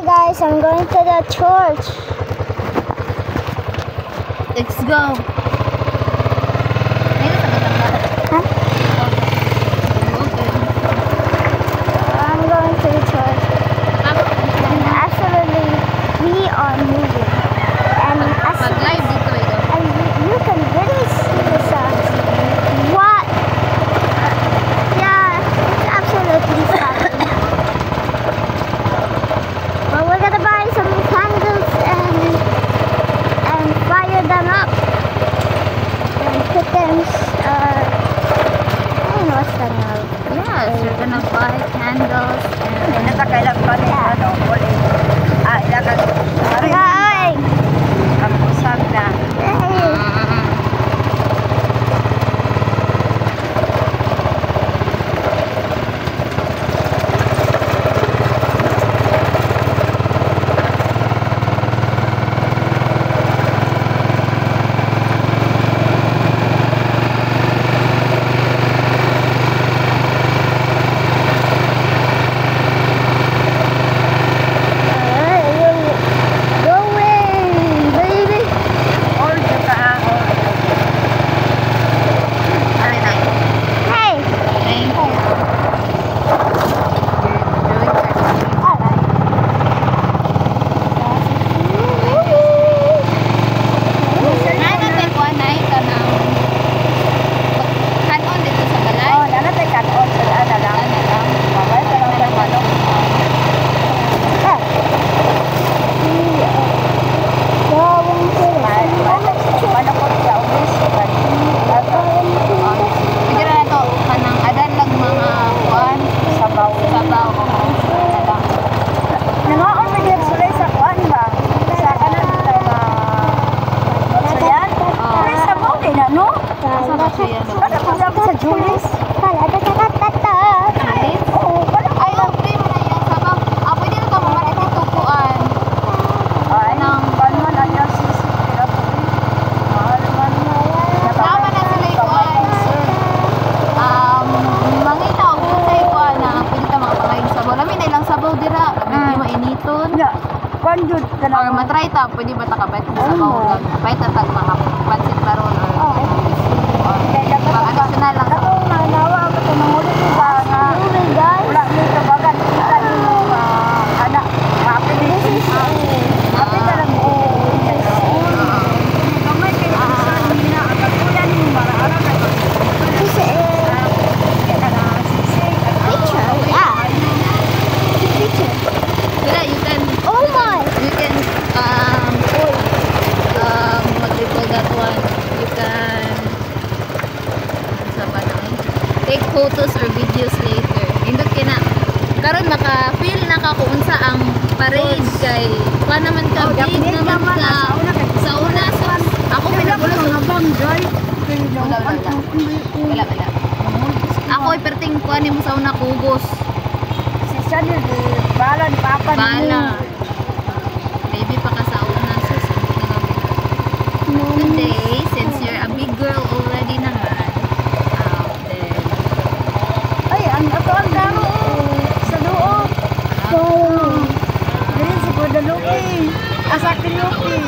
Hi guys, I'm going to the church. Let's go. Huh? I'm going to the church. And actually, we are moving. And Mag-live dito ito. and you can really see the sun. What? Yeah, it's absolutely stunning. Well, we're gonna buy some candles and fire them up and put them. I don't know what's the name. Yes, you're gonna buy candles and Yeah. Ay! Hey! or matry ta, pwede ba takabait sa sabaw lang? Bait na tag mga pansit baron or additional lang. Take photos or videos later. Indot kina. Karon maka-feel na ka kung unsa ang parade kay pa naman ka big naman ka sa una sa ako pinagulo sa wala. Ako iperting kuan mo sa una kugos. Si Sandy balan papa Bala. Baby pa ka sa una sus. Today, since you're a big girl already naman. Asa kriyopi.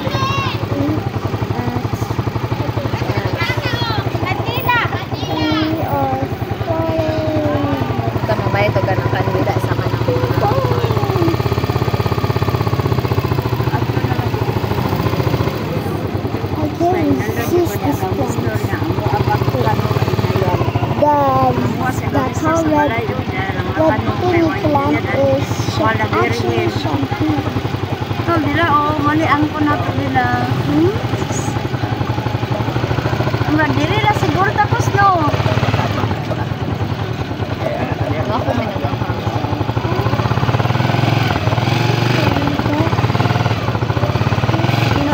Tama ba ito ganang kanila sa kanang the tall red thingy plant is actually champagne. Ito nila, oh, malian ko na ito nila. Dili na siguro tapos, no? ako may nagahang.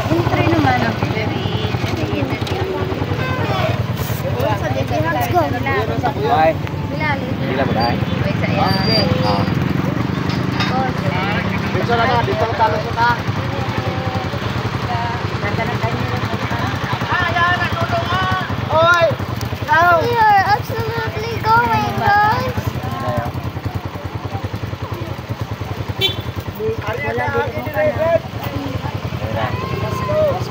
Intro naman. Let's go. Bye. Bilali. Bila ba dai? Wait sa iya. Dito na na, dito talo sa Oy! We are absolutely going, guys.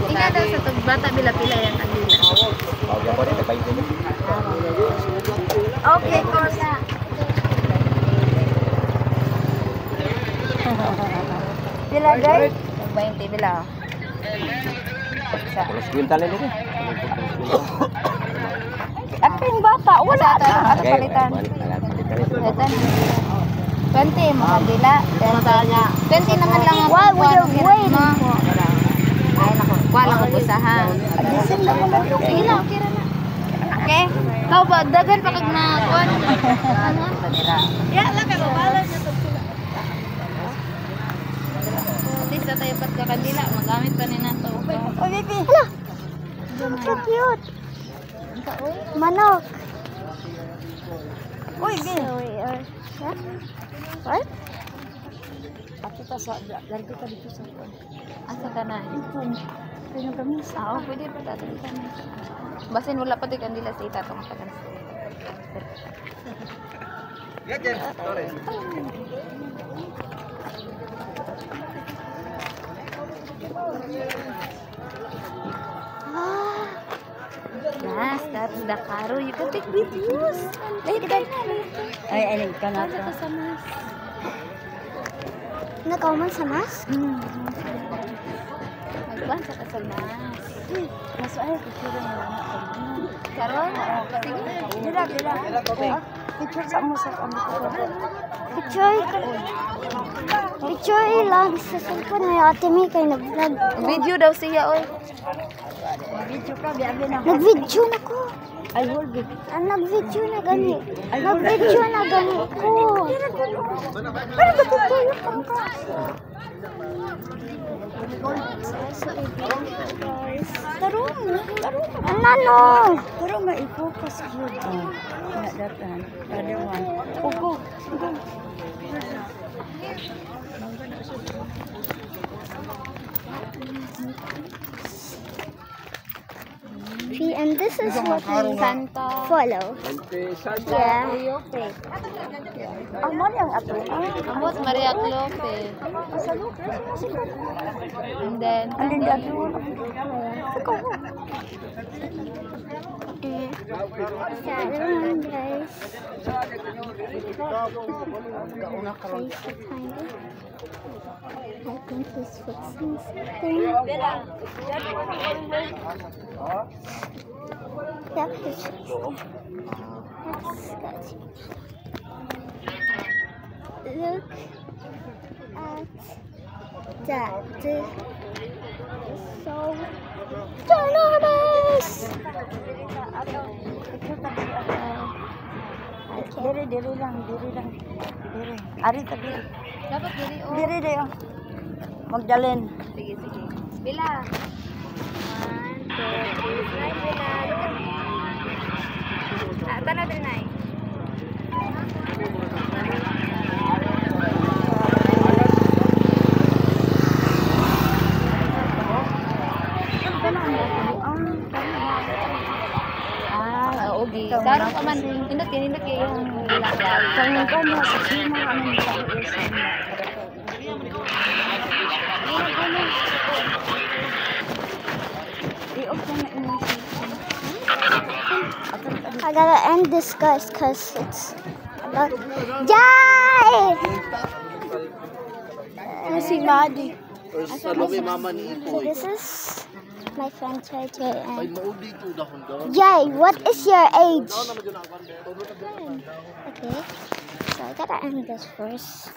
Ina daw sa tugbata bila pila yan kanila. Okay, Kosa. Pila, guys? 20 bila. Pulos kwintal ini nih. Ako yung bata, wala ito. Ato palitan. Palitan. 20 mga dila. 20 naman lang ang Why would you wait? Ay nako, wala ko usahan. Adisin na mo na. Sige lang, okay ra na. Okay. Kau ba dagan pa kag na kuan? Ano pa dira? Ya, lang kayo bala niya to. At least tayo pat ka kanila, magamit pa ni nato. Oh, baby. So cute. Manok. Uy, baby. So we are... Huh? What? Pakita sa, largo ka dito sa kuwan. Asa ka na? Pinagamis. Oo, pwede pa tayo ka na. Basin wala pa tayo kanila sa ita tong tagan. Yes, that's the caro. You can take videos. Later. Ay, ka na Ano ka sa mas? Nagkauman sa mask? Magbansa ka sa mas. Mas ay, picture mo lang. Karon? Sige. Dila. Picture sa mo sa kami ko. Picture lang sa cellphone ni Ate May kay nag-vlog. Video daw siya, oy. Video ka, biyabi na. Nag-video na ko. Ay, hold it. Nag-video na gani. Nag-video na gani ko. Pero bakit kayo pang ka? Tarong. Ano? Pero ma-focus yun. Na datan. Other one. Go. And this is what we Santa. follow. Yeah. Ang mo yung ato. Amot Maria Clope. And then, Andin di ato. Saturn, guys. Place it kind of. I think he's fixing something. That is that's good. Look at that. So ginormous. Diri lang. Ari ta diri. dapat diri, oh. Diri dayo. Magdalin. Sige. Bila. 1, 2, 3, slide bila. Tanaw din na eh. Okay. Sarang pa man, hindot yung lalagyan. Kung ko mo sa sino ano sa isa. I gotta end this, guys, because it's about. Yay! Si Madi. So this is my friend JJ and Jay, what is your age? Okay, so I gotta end this first.